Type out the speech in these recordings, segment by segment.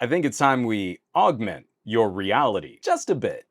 I think it's time we augment your reality just a bit.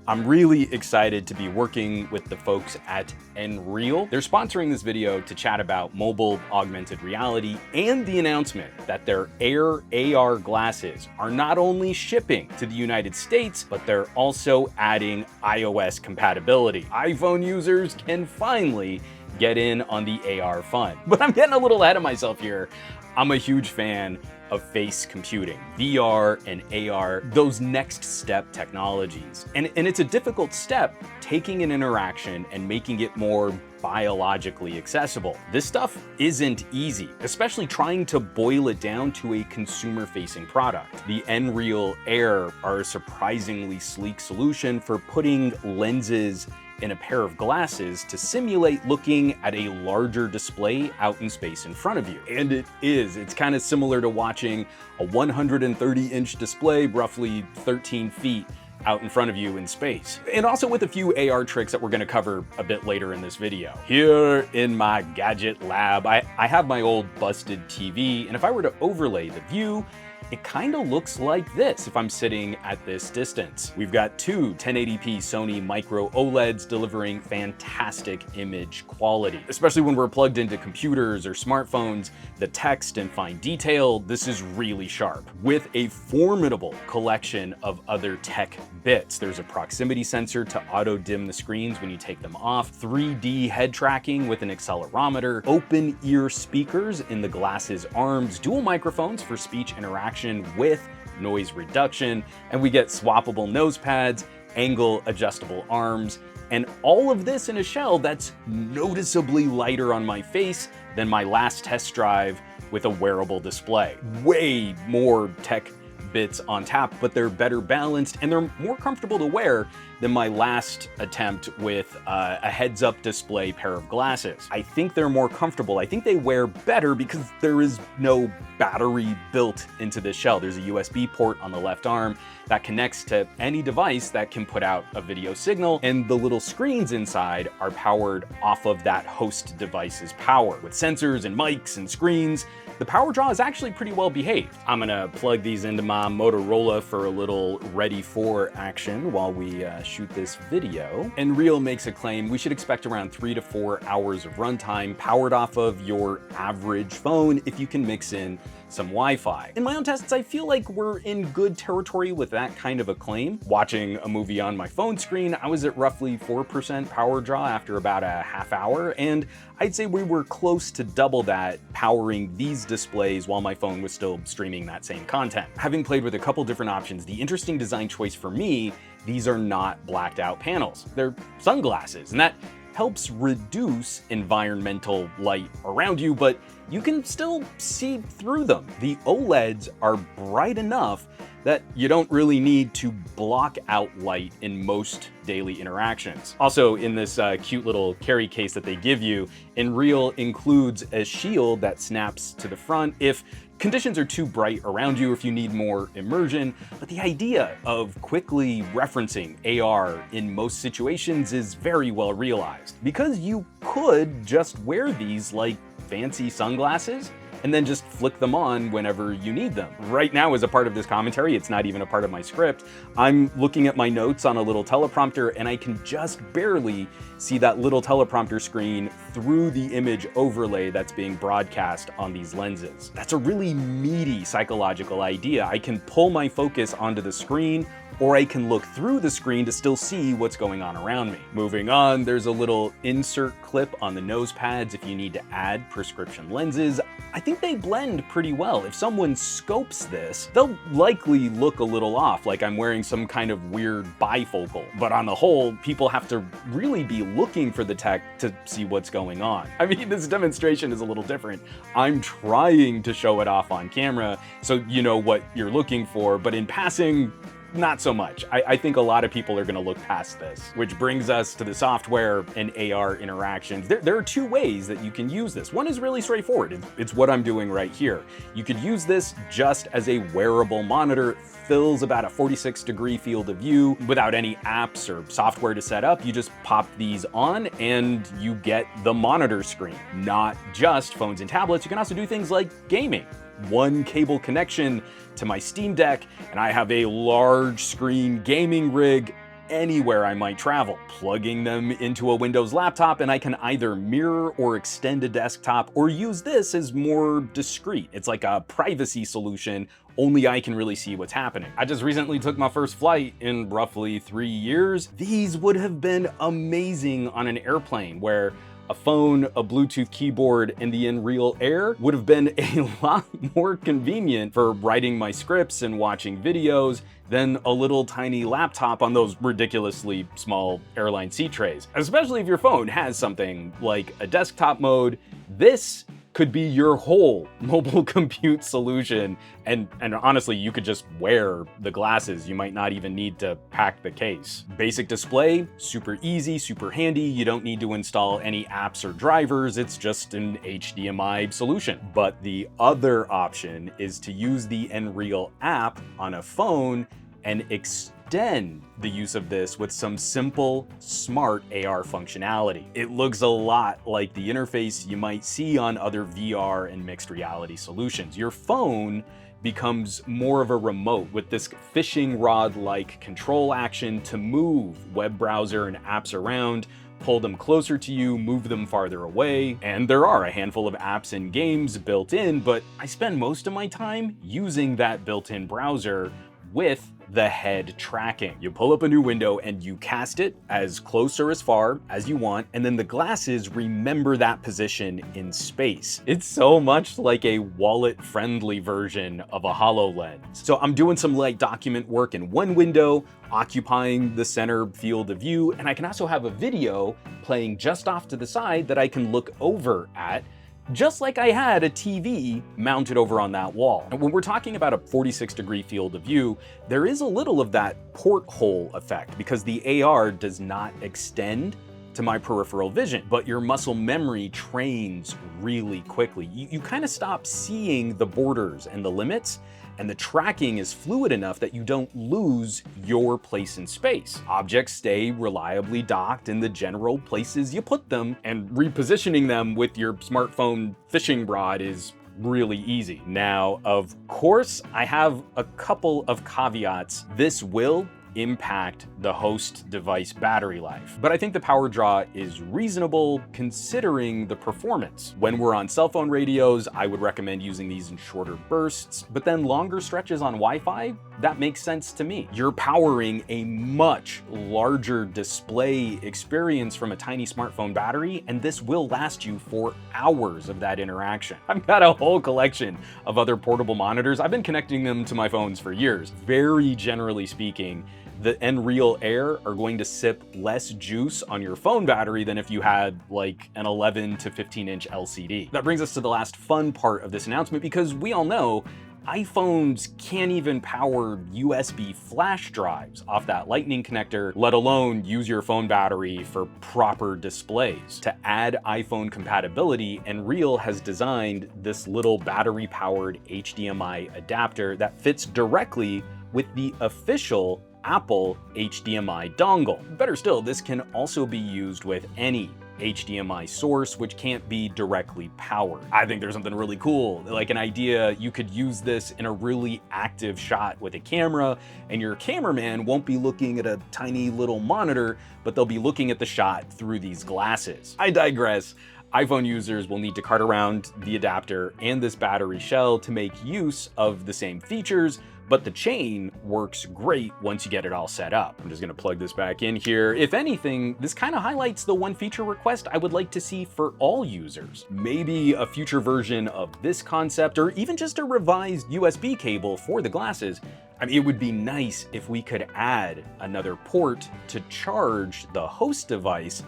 I'm really excited to be working with the folks at XREAL. They're sponsoring this video to chat about mobile augmented reality and the announcement that their Air AR glasses are not only shipping to the United States, but they're also adding iOS compatibility. iPhone users can finally get in on the AR fun. But I'm getting a little ahead of myself here. I'm a huge fan of face computing, VR and AR, those next step technologies. And it's a difficult step, taking an interaction and making it more biologically accessible. This stuff isn't easy, especially trying to boil it down to a consumer-facing product. The XREAL Air are a surprisingly sleek solution for putting lenses in a pair of glasses to simulate looking at a larger display out in space in front of you. And it's kind of similar to watching a 130-inch display, roughly 13 feet, out in front of you in space. And also with a few AR tricks that we're gonna cover a bit later in this video. Here in my gadget lab, I have my old busted TV, and if I were to overlay the view, it kind of looks like this if I'm sitting at this distance. We've got two 1080p Sony micro OLEDs delivering fantastic image quality. Especially when we're plugged into computers or smartphones, the text and fine detail, this is really sharp. With a formidable collection of other tech bits. There's a proximity sensor to auto dim the screens when you take them off, 3D head tracking with an accelerometer, open ear speakers in the glasses arms, dual microphones for speech interaction with noise reduction, and we get swappable nose pads, angle adjustable arms, and all of this in a shell that's noticeably lighter on my face than my last test drive with a wearable display. Way more tech bits on tap, but they're better balanced and they're more comfortable to wear than my last attempt with a heads-up display pair of glasses. I think they're more comfortable. I think they wear better because there is no battery built into this shell. There's a USB port on the left arm that connects to any device that can put out a video signal, and the little screens inside are powered off of that host device's power. With sensors and mics and screens, the power draw is actually pretty well behaved. I'm gonna plug these into my Motorola for a little ready for action while we shoot this video. XREAL makes a claim we should expect around 3 to 4 hours of runtime powered off of your average phone if you can mix in some Wi-Fi. In my own tests, I feel like we're in good territory with that kind of a claim. Watching a movie on my phone screen, I was at roughly 4% power draw after about a half hour, and I'd say we were close to double that powering these displays while my phone was still streaming that same content. Having played with a couple different options, the interesting design choice for me, these are not blacked out panels. They're sunglasses, and that helps reduce environmental light around you, but you can still see through them. The OLEDs are bright enough that you don't really need to block out light in most daily interactions. Also, in this cute little carry case that they give you, XREAL includes a shield that snaps to the front if conditions are too bright around you, if you need more immersion. But the idea of quickly referencing AR in most situations is very well realized, because you could just wear these like fancy sunglasses and then just flick them on whenever you need them. Right now, as a part of this commentary, it's not even a part of my script, I'm looking at my notes on a little teleprompter and I can just barely see that little teleprompter screen through the image overlay that's being broadcast on these lenses. That's a really meaty psychological idea. I can pull my focus onto the screen, or I can look through the screen to still see what's going on around me. Moving on, there's a little insert clip on the nose pads if you need to add prescription lenses. I think they blend pretty well. If someone scopes this, they'll likely look a little off, like I'm wearing some kind of weird bifocal. But on the whole, people have to really be looking for the tech to see what's going on. I mean, this demonstration is a little different. I'm trying to show it off on camera so you know what you're looking for, but in passing, not so much. I think a lot of people are gonna look past this, which brings us to the software and AR interactions. There are two ways that you can use this. One is really straightforward. It's what I'm doing right here. You could use this just as a wearable monitor. Fills about a 46-degree field of view without any apps or software to set up. You just pop these on and you get the monitor screen. Not just phones and tablets, you can also do things like gaming. one cable connection to my Steam Deck, and I have a large screen gaming rig anywhere I might travel. Plugging them into a Windows laptop, and I can either mirror or extend a desktop or use this as more discreet. It's like a privacy solution, only I can really see what's happening. I just recently took my first flight in roughly 3 years. These would have been amazing on an airplane where a phone, a Bluetooth keyboard, and the XREAL Air would have been a lot more convenient for writing my scripts and watching videos than a little tiny laptop on those ridiculously small airline seat trays. Especially if your phone has something like a desktop mode, this could be your whole mobile compute solution. And honestly, you could just wear the glasses. You might not even need to pack the case. Basic display, super easy, super handy. You don't need to install any apps or drivers. It's just an HDMI solution. But the other option is to use the XREAL app on a phone and extend the use of this with some simple, smart AR functionality. It looks a lot like the interface you might see on other VR and mixed reality solutions. Your phone becomes more of a remote with this fishing rod-like control action to move web browser and apps around, pull them closer to you, move them farther away. And there are a handful of apps and games built in, but I spend most of my time using that built-in browser with the head tracking. You pull up a new window and you cast it as close or as far as you want, and then the glasses remember that position in space. It's so much like a wallet-friendly version of a HoloLens. So I'm doing some light document work in one window, occupying the center field of view, and I can also have a video playing just off to the side that I can look over at, just like I had a TV mounted over on that wall. And when we're talking about a 46-degree field of view, there is a little of that porthole effect because the AR does not extend to my peripheral vision, but your muscle memory trains really quickly. You kind of stop seeing the borders and the limits, and the tracking is fluid enough that you don't lose your place in space. Objects stay reliably docked in the general places you put them, and repositioning them with your smartphone fishing rod is really easy. Now, of course, I have a couple of caveats. This will impact the host device battery life, but I think the power draw is reasonable considering the performance. When we're on cell phone radios, I would recommend using these in shorter bursts, but then longer stretches on Wi-Fi, that makes sense to me. You're powering a much larger display experience from a tiny smartphone battery, and this will last you for hours of that interaction. I've got a whole collection of other portable monitors. I've been connecting them to my phones for years. Very generally speaking, the XREAL Air are going to sip less juice on your phone battery than if you had like an 11 to 15-inch LCD. That brings us to the last fun part of this announcement, because we all know iPhones can't even power USB flash drives off that lightning connector, let alone use your phone battery for proper displays. To add iPhone compatibility, XREAL has designed this little battery-powered HDMI adapter that fits directly with the official Apple HDMI dongle. Better still, this can also be used with any HDMI source, which can't be directly powered. I think there's something really cool, like an idea you could use this in a really active shot with a camera, and your cameraman won't be looking at a tiny little monitor, but they'll be looking at the shot through these glasses. I digress. iPhone users will need to cart around the adapter and this battery shell to make use of the same features, but the chain works great once you get it all set up. I'm just gonna plug this back in here. If anything, this kind of highlights the one feature request I would like to see for all users. Maybe a future version of this concept, or even just a revised USB cable for the glasses. I mean, it would be nice if we could add another port to charge the host device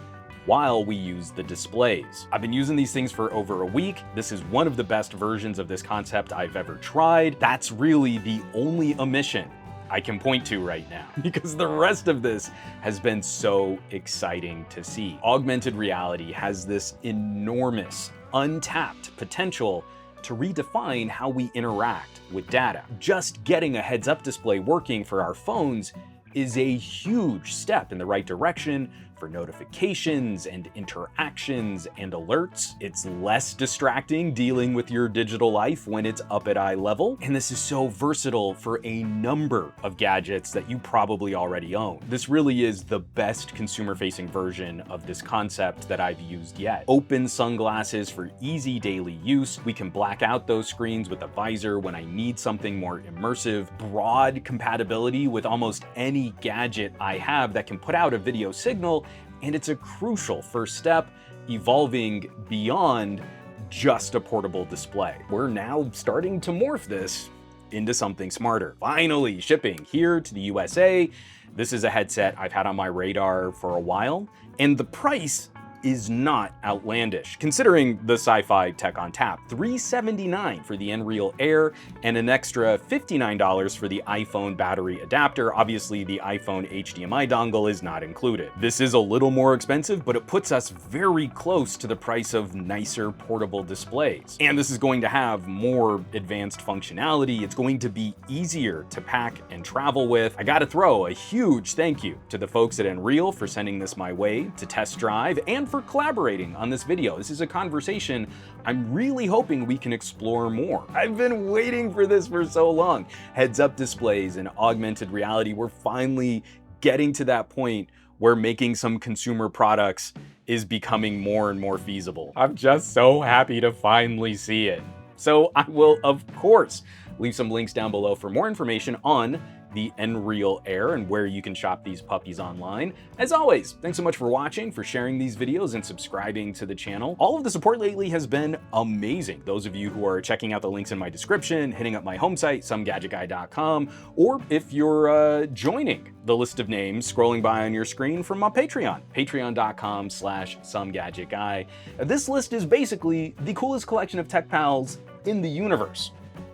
while we use the displays. I've been using these things for over a week. This is one of the best versions of this concept I've ever tried. That's really the only omission I can point to right now, because the rest of this has been so exciting to see. Augmented reality has this enormous, untapped potential to redefine how we interact with data. Just getting a heads-up display working for our phones is a huge step in the right direction for notifications and interactions and alerts. It's less distracting dealing with your digital life when it's up at eye level. And this is so versatile for a number of gadgets that you probably already own. This really is the best consumer-facing version of this concept that I've used yet. Open sunglasses for easy daily use. We can black out those screens with a visor when I need something more immersive. Broad compatibility with almost any gadget I have that can put out a video signal, and it's a crucial first step, evolving beyond just a portable display. We're now starting to morph this into something smarter. Finally shipping here to the USA. This is a headset I've had on my radar for a while, and the price is not outlandish, considering the sci-fi tech on tap. $379 for the XREAL Air and an extra $59 for the iPhone battery adapter. Obviously, the iPhone HDMI dongle is not included. This is a little more expensive, but it puts us very close to the price of nicer portable displays. And this is going to have more advanced functionality. It's going to be easier to pack and travel with. I gotta throw a huge thank you to the folks at XREAL for sending this my way to test drive and for collaborating on this video. This is a conversation I'm really hoping we can explore more. I've been waiting for this for so long. Heads-up displays and augmented reality, we're finally getting to that point where making some consumer products is becoming more and more feasible. I'm just so happy to finally see it. So I will, of course, leave some links down below for more information on the XREAL Air and where you can shop these puppies online. As always, thanks so much for watching, for sharing these videos and subscribing to the channel. All of the support lately has been amazing. Those of you who are checking out the links in my description, hitting up my home site, SomeGadgetGuy.com, or if you're joining the list of names scrolling by on your screen from my Patreon, patreon.com/SomeGadgetGuy. This list is basically the coolest collection of tech pals in the universe.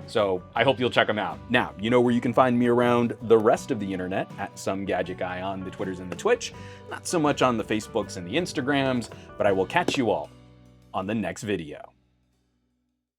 So I hope you'll check them out. Now, you know where you can find me around the rest of the internet, at SomeGadgetGuy on the Twitters and the Twitch. Not so much on the Facebooks and the Instagrams, but I will catch you all on the next video.